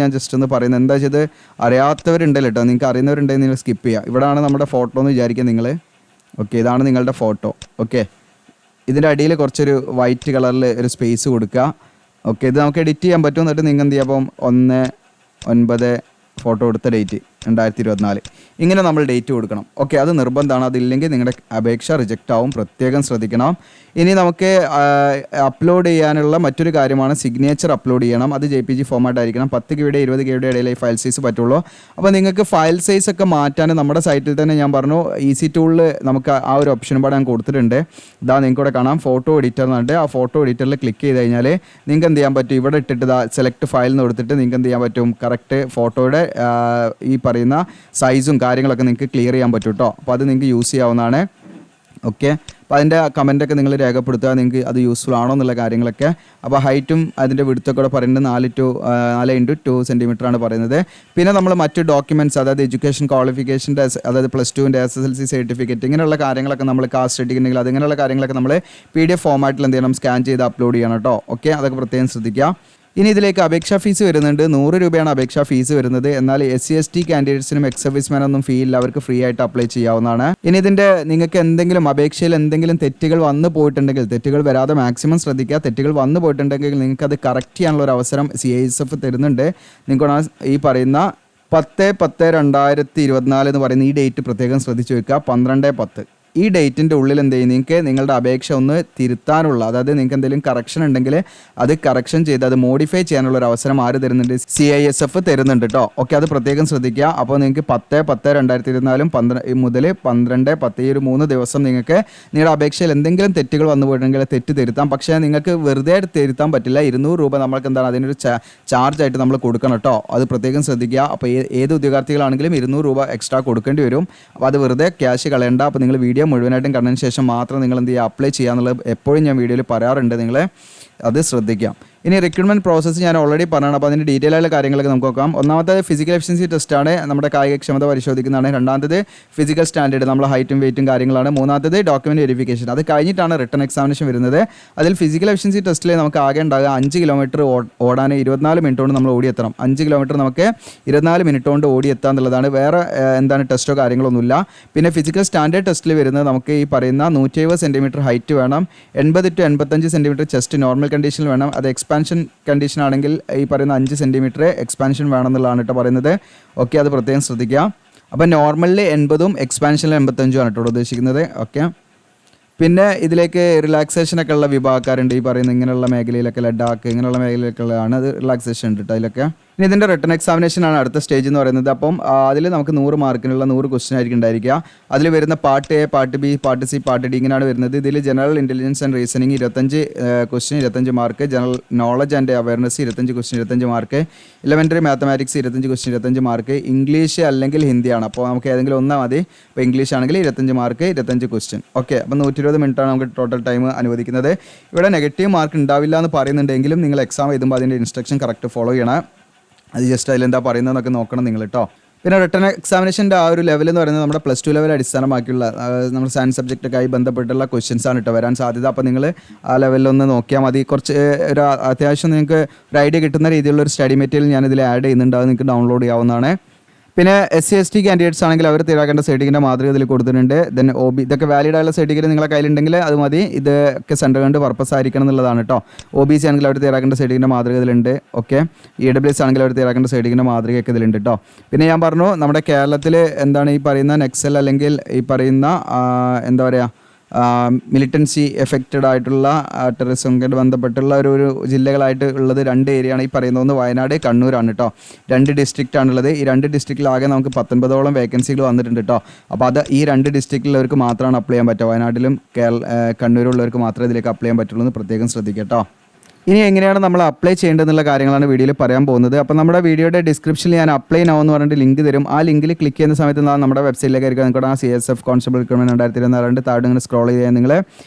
[SPEAKER 1] ഞാൻ ജസ്റ്റ് ഒന്ന് പറയുന്നത് എന്താ വെച്ചത്, അറിയാത്തവരുണ്ടല്ലോ കേട്ടോ, നിങ്ങൾക്ക് അറിയുന്നവരുണ്ടെങ്കിൽ നിങ്ങൾ സ്കിപ്പ് ചെയ്യുക. ഇവിടെയാണ് നമ്മുടെ ഫോട്ടോ എന്ന് വിചാരിക്കുക നിങ്ങൾ. ഓക്കെ, ഇതാണ് നിങ്ങളുടെ ഫോട്ടോ. ഓക്കെ, ഇതിൻ്റെ അടിയിൽ കുറച്ചൊരു വൈറ്റ് കളറിൽ ഒരു സ്പേസ് കൊടുക്കുക. ഓക്കെ, ഇത് നമുക്ക് എഡിറ്റ് ചെയ്യാൻ പറ്റും. എന്നിട്ട് നിങ്ങൾ എന്ത് ചെയ്യുക, അപ്പം 1/9 ഫോട്ടോ എടുത്ത ഡേറ്റ് 2024 ഇങ്ങനെ നമ്മൾ ഡേറ്റ് കൊടുക്കണം. ഓക്കെ, അത് നിർബന്ധമാണ്. അതില്ലെങ്കിൽ നിങ്ങളുടെ അപേക്ഷ റിജക്റ്റ് ആവും, പ്രത്യേകം ശ്രദ്ധിക്കണം. ഇനി നമുക്ക് അപ്ലോഡ് ചെയ്യാനുള്ള മറ്റൊരു കാര്യമാണ് സിഗ്നേച്ചർ അപ്ലോഡ് ചെയ്യണം. അത് JPG ഫോമാറ്റ് ആയിരിക്കണം. 10 GB 20 GB ഇടയിൽ ഈ ഫയൽ സൈസ് പറ്റുള്ളൂ. അപ്പോൾ നിങ്ങൾക്ക് ഫയൽ സൈസ് ഒക്കെ മാറ്റാൻ നമ്മുടെ സൈറ്റിൽ തന്നെ ഞാൻ പറഞ്ഞു ഈസി ടൂളിൽ നമുക്ക് ആ ഒരു ഓപ്ഷൻ പാടെ ഞാൻ കൊടുത്തിട്ടുണ്ട്. ഇതാ നിങ്ങൾക്ക് ഇവിടെ കാണാം, ഫോട്ടോ എഡിറ്റർ എന്ന് പറഞ്ഞിട്ട് ആ ഫോട്ടോ എഡിറ്ററിൽ ക്ലിക്ക് ചെയ്ത് കഴിഞ്ഞാൽ നിങ്ങൾക്ക് എന്ത് ചെയ്യാൻ പറ്റും, ഇവിടെ ഇട്ടിട്ട് സെലക്ട് ഫയൽ എന്ന് കൊടുത്തിട്ട് നിങ്ങൾക്ക് എന്ത് ചെയ്യാൻ പറ്റും, കറക്റ്റ് ഫോട്ടോയുടെ ഈ പറയുന്ന സൈസും കാര്യങ്ങളൊക്കെ നിങ്ങൾക്ക് ക്ലിയർ ചെയ്യാൻ പറ്റും കേട്ടോ. അപ്പോൾ അത് നിങ്ങൾക്ക് യൂസ് ചെയ്യാവുന്നതാണ്. ഓക്കെ, അപ്പോൾ അതിൻ്റെ കമൻറ്റൊക്കെ നിങ്ങൾ രേഖപ്പെടുത്തുക, നിങ്ങൾക്ക് അത് യൂസ്ഫുൾ ആണോ എന്നുള്ള കാര്യങ്ങളൊക്കെ. അപ്പോൾ ഹൈറ്റും അതിൻ്റെ വിടുത്തൊക്കെ ഇവിടെ പറയുന്നത് 4x2 സെൻറ്റിമീറ്റർ ആണ് പറയുന്നത്. പിന്നെ നമ്മൾ മറ്റ് ഡോക്യുമെൻറ്റ്സ്, അതായത് എഡ്യൂക്കേഷൻ ക്വാളിഫിക്കേഷൻ്റെ, അതായത് +2ൻ്റെ SSLC സർട്ടിഫിക്കറ്റ്, ഇങ്ങനെയുള്ള കാര്യങ്ങളൊക്കെ നമ്മൾ കാസ്റ്റ് സർട്ടിഫിക്കറ്റ് അതിങ്ങനെയുള്ള കാര്യങ്ങളൊക്കെ നമ്മൾ PDF ഫോമാറ്റിൽ എന്ത് ചെയ്യണം, സ്കാൻ ചെയ്ത് അപ്ലോഡ് ചെയ്യണം കേട്ടോ. ഓക്കെ, അതൊക്കെ പ്രത്യേകം ശ്രദ്ധിക്കുക. ഇനി ഇതിലേക്ക് അപേക്ഷാ ഫീസ് വരുന്നുണ്ട്. 100 രൂപയാണ് അപേക്ഷാ ഫീസ് വരുന്നത്. എന്നാൽ SC/ST കാൻഡിഡേറ്റ്സിനും എക്സ്-സർവീസ്മാനൊന്നും ഫീ ഇല്ല, അവർക്ക് ഫ്രീ ആയിട്ട് അപ്ലൈ ചെയ്യാവുന്നതാണ്. ഇനി ഇതിൻ്റെ നിങ്ങൾക്ക് എന്തെങ്കിലും അപേക്ഷയിൽ എന്തെങ്കിലും തെറ്റുകൾ വന്നു പോയിട്ടുണ്ടെങ്കിൽ, തെറ്റുകൾ വരാതെ മാക്സിമം ശ്രദ്ധിക്കുക. തെറ്റുകൾ വന്നു പോയിട്ടുണ്ടെങ്കിൽ നിങ്ങൾക്ക് അത് കറക്റ്റ് ചെയ്യാനുള്ള ഒരു അവസരം CISF തരുന്നുണ്ട്. നിങ്ങൾക്ക് ഈ പറയുന്ന 10/10/2024 എന്ന് പറയുന്ന ഈ ഡേറ്റ് പ്രത്യേകം ശ്രദ്ധിച്ചു വെക്കുക. 12/10 ഈ ഡേറ്റിൻ്റെ ഉള്ളിൽ എന്ത് ചെയ്യും, നിങ്ങൾക്ക് നിങ്ങളുടെ അപേക്ഷ ഒന്ന് തിരുത്താനുള്ള, അതായത് നിങ്ങൾക്ക് എന്തെങ്കിലും കറക്ഷൻ ഉണ്ടെങ്കിൽ അത് കറക്ഷൻ ചെയ്ത് അത് മോഡിഫൈ ചെയ്യാനുള്ള ഒരു അവസരം ആര് തരുന്നുണ്ട്, CISF തരുന്നുണ്ട് കേട്ടോ. ഓക്കെ, അത് പ്രത്യേകം ശ്രദ്ധിക്കുക. അപ്പോൾ നിങ്ങൾക്ക് 10/10/2024 മുതൽ 12/10 ഈ ഒരു 3 ദിവസം നിങ്ങൾക്ക് നിങ്ങളുടെ അപേക്ഷയിൽ എന്തെങ്കിലും തെറ്റുകൾ വന്നു പോയിട്ടുണ്ടെങ്കിൽ തെറ്റ് തിരുത്താം. പക്ഷേ നിങ്ങൾക്ക് വെറുതെ തിരുത്താൻ പറ്റില്ല. 200 രൂപ നമ്മൾക്ക് എന്താണ് അതിനൊരു ചാർജ് ആയിട്ട് നമ്മൾ കൊടുക്കണം കേട്ടോ. അത് പ്രത്യേകം ശ്രദ്ധിക്കുക. അപ്പോൾ ഏത് ഉദ്യോഗാർത്ഥികളാണെങ്കിലും 200 രൂപ എക്സ്ട്രാ കൊടുക്കേണ്ടി വരും. അപ്പോൾ അത് വെറുതെ ക്യാഷ് കളയണ്ട. അപ്പോൾ നിങ്ങൾ വീഡിയോ മുഴുവനായിട്ടും കണ്ടതിന് ശേഷം മാത്രം നിങ്ങൾ എന്ത് ചെയ്യുക, അപ്ലൈ ചെയ്യാന്നുള്ളത് എപ്പോഴും ഞാൻ വീഡിയോയിൽ പറയാറുണ്ട്. നിങ്ങൾ അത് ശ്രദ്ധിക്കാം. ഇനി റിക്രൂട്ട്മെൻറ്റ് പ്രോസസ്സ് ഞാൻ ഓൾറെഡി പറഞ്ഞതാണ്. അപ്പോൾ അതിൻ്റെ ഡീറ്റെയിൽ ആയ കാര്യങ്ങളൊക്കെ നമുക്ക് നോക്കാം. ഒന്നാമത്തെ ഫിസിക്കൽ എഫിഷ്യൻസി ടെസ്റ്റാണ്, നമ്മുടെ കായികക്ഷമത പരിശോധിക്കുന്നതാണ്. രണ്ടാമത്തേത് ഫിസിക്കൽ സ്റ്റാൻഡേർഡ്, നമ്മൾ ഹൈറ്റും വെയിറ്റും കാര്യങ്ങളാണ്. മൂന്നാമത്തേത് ഡോക്യുമെൻറ്റ് വെരിഫിക്കേഷൻ. അത് കഴിഞ്ഞിട്ടാണ് റിട്ടൺ എക്സാമിനേഷൻ വരുന്നത്. അതിൽ ഫിസിക്കൽ എഫിഷ്യൻസി ടെസ്റ്റിൽ നമുക്ക് ആകെ ഉണ്ടാകുക 5 കിലോമീറ്റർ ഓടാൻ 24 മിനിറ്റ് കൊണ്ട് നമ്മൾ ഓടിയെത്തണം. 5 കിലോമീറ്റർ നമുക്ക് 24 മിനിറ്റ് കൊണ്ട് ഓടിയെത്തുക എന്നുള്ളതാണ്. വേറെ ടെസ്റ്റോ കാര്യങ്ങളൊന്നുമില്ല. പിന്നെ ഫിസിക്കൽ സ്റ്റാൻഡേർഡ് ടെസ്റ്റിൽ വരുന്നത് നമുക്ക് ഈ പറയുന്ന 170 സെൻറ്റിമീറ്റർ ഹൈറ്റ് വേണം, 80 to 85 സെൻറ്റിമീറ്റർ ചെസ്റ്റ് നോർമൽ കണ്ടീഷനിൽ വേണം. അത് എക്സ്പാൻഷൻ കണ്ടീഷൻ ആണെങ്കിൽ ഈ പറയുന്ന 5 സെൻറ്റിമീറ്റർ എക്സ്പാൻഷൻ വേണമെന്നുള്ളതാണ് കേട്ടോ പറയുന്നത്. ഓക്കെ, അത് പ്രത്യേകം ശ്രദ്ധിക്കുക. അപ്പോൾ നോർമലിൽ 80ഉം എക്സ്പാൻഷനിൽ 85ഉം ആണ് കേട്ടോ ഉദ്ദേശിക്കുന്നത്. ഓക്കെ, പിന്നെ ഇതിലേക്ക് റിലാക്സേഷനൊക്കെ ഉള്ള വിഭാഗക്കാരുണ്ട്. ഈ പറയുന്ന ഇങ്ങനെയുള്ള മേഖലയിലൊക്കെ ലഡാക്ക് ഇങ്ങനെയുള്ള മേഖലയിലൊക്കെ ഉള്ളതാണ്. അത് റിലാക്സേഷൻ ഉണ്ട് കേട്ടോ അതിലൊക്കെ. ഇനി ഇതിൻ്റെ റിട്ടൺ എക്സാമിനേഷനാണ് അടുത്ത സ്റ്റേജ് എന്ന് പറയുന്നത്. അപ്പം അതിൽ നമുക്ക് 100 മാർക്കിനുള്ള 100 ക്വസ്റ്റ്യൻ ആയിരിക്കും ഉണ്ടായിരിക്കുക. അതിൽ വരുന്ന part A, part B, part C, part D ഇങ്ങനെയാണ് വരുന്നത്. ഇതിൽ general intelligence and reasoning 25 question 25 mark, general knowledge and awareness 25 question 25 mark, elementary mathematics 25 question 25 mark, English അല്ലെങ്കിൽ ഹിന്ദിയാണ്. അപ്പോൾ നമുക്ക് ഏതെങ്കിലും ഒന്നാ മതി. ഇപ്പോൾ ഇംഗ്ലീഷ് ആണെങ്കിൽ 25 മാർക്ക് 25 ക്വസ്റ്റ്യൻ. ഓക്കെ, അപ്പോൾ 120 മിനിറ്റാണ് നമുക്ക് ടോട്ടൽ ടൈം അനുവദിക്കുന്നത്. ഇവിടെ നെഗറ്റീവ് മാർക്ക് ഉണ്ടാവില്ല എന്ന് പറയുന്നുണ്ടെങ്കിലും നിങ്ങൾ എക്സാം എഴുതുമ്പോൾ അതിൻ്റെ ഇൻസ്ട്രക്ഷൻ കറക്റ്റ് ഫോളോ ചെയ്യണം. അത് ജസ്റ്റ് അതിലെന്താ പറയുന്നതെന്നൊക്കെ നോക്കണം നിങ്ങൾ കേട്ടോ. പിന്നെ റിട്ടൺ എക്സാമിനേഷൻ്റെ ആ ഒരു ലെവൽ എന്ന് പറയുന്നത് നമ്മുടെ +2 ലെവൽ അടിസ്ഥാനമാക്കിയുള്ള നമ്മുടെ സയൻസ് സബ്ജക്റ്റൊക്കെ ബന്ധപ്പെട്ടുള്ള ക്വസ്റ്റ്യൻസ് ആണ് കേട്ടോ വരാൻ സാധ്യത. അപ്പോൾ നിങ്ങൾ ആ ലെവലിലൊന്ന് നോക്കിയാൽ മതി. കുറച്ച് ഒരു അത്യാവശ്യം നിങ്ങൾക്ക് ഒരു ഐഡിയ കിട്ടുന്ന രീതിയിലുള്ള ഒരു സ്റ്റഡി മെറ്റീരിയൽ ഞാനിതിൽ ആഡ് ചെയ്യുന്നുണ്ട്. അത് നിങ്ങൾക്ക് ഡൗൺലോഡ് ചെയ്യാവുന്നതാണ്. പിന്നെ SC/ST കാൻഡിഡേറ്റ്സ് ആണെങ്കിൽ അവർ തയ്യാറാക്കേണ്ട സർട്ടിഫിക്കറ്റിൻ്റെ മാതൃക ഇതിൽ കൊടുത്തിട്ടുണ്ട്. ദെൻ OB ഇതൊക്കെ വാലിഡ് ആയുള്ള സർട്ടിഫിക്കറ്റ് നിങ്ങളുടെ കയ്യിലുണ്ടെങ്കിൽ അത് മതി. ഇതൊക്കെ സെൻട്രൽ ഗവൺമെൻറ് പർപ്പസ് ആയിരിക്കണം എന്നുള്ളതാണ് കേട്ടോ. OBC ആണെങ്കിൽ അവർ തയ്യാറാക്കേണ്ട സർട്ടിഫിക്കറ്റിൻ്റെ മാതൃക ഇതിലുണ്ട്. ഓക്കെ, EWS ആണെങ്കിൽ അവർ തയ്യാറാക്കേണ്ട സർട്ടിഫിക്കറ്റിൻ്റെ മാതൃകയൊക്കെ ഇതിലുണ്ട് കേട്ടോ. പിന്നെ ഞാൻ പറഞ്ഞു നമ്മുടെ കേരളത്തിൽ എന്താണ് ഈ പറയുന്ന നെക്സൽ അല്ലെങ്കിൽ ഈ പറയുന്ന എന്താ പറയുക മിലിറ്റൻസി എഫക്റ്റഡ് ആയിട്ടുള്ള ടെററിസവുമായിട്ട് ബന്ധപ്പെട്ടുള്ള ഒരു ജില്ലകളായിട്ട് ഉള്ളത് 2 ഏരിയയാണ് ഈ പറയുന്നത്. വയനാട്, കണ്ണൂരാണ് കേട്ടോ. 2 ഡിസ്ട്രിക്റ്റാണുള്ളത്. ഈ 2 ഡിസ്ട്രിക്റ്റിലാകെ നമുക്ക് 19ഓളം വേക്കൻസികൾ വന്നിട്ടുണ്ട് കേട്ടോ. അപ്പോൾ അത് ഈ 2 ഡിസ്ട്രിക്റ്റിലുള്ളവർക്ക് മാത്രമാണ് അപ്ലൈ ചെയ്യാൻ പറ്റുക. വയനാട്ടിലും കണ്ണൂരുള്ളവർക്ക് മാത്രമേ ഇതിലേക്ക് അപ്ലൈ ചെയ്യാൻ പറ്റുള്ളൂ എന്ന് പ്രത്യേകം ശ്രദ്ധിക്കുക കേട്ടോ. ഇനി എങ്ങനെയാണ് നമ്മൾ അപ്ലൈ ചെയ്യേണ്ടതെന്നുള്ള കാര്യങ്ങളാണ് വീഡിയോയിൽ പറയാൻ പോകുന്നത്. അപ്പോൾ നമ്മുടെ വീഡിയോയുടെ ഡിസ്ക്രിപ്ഷനിൽ ഞാൻ അപ്ലൈ നൗ എന്ന് പറഞ്ഞിട്ട് ലിങ്ക് തരും. ആ ലിങ്കിൽ ക്ലിക്ക് ചെയ്യുന്ന സമയത്ത് നമ്മുടെ വെബ്സൈറ്റിലേക്ക് ആയിരിക്കും നിങ്ങൾക്ക് ആ CSF കോൺസ്റ്റബിൾ റിക്രൂട്ട്മെന്റ് 2024 താഴെ ഇങ്ങനെ സ്ക്രോൾ ചെയ്യാൻ നിങ്ങൾ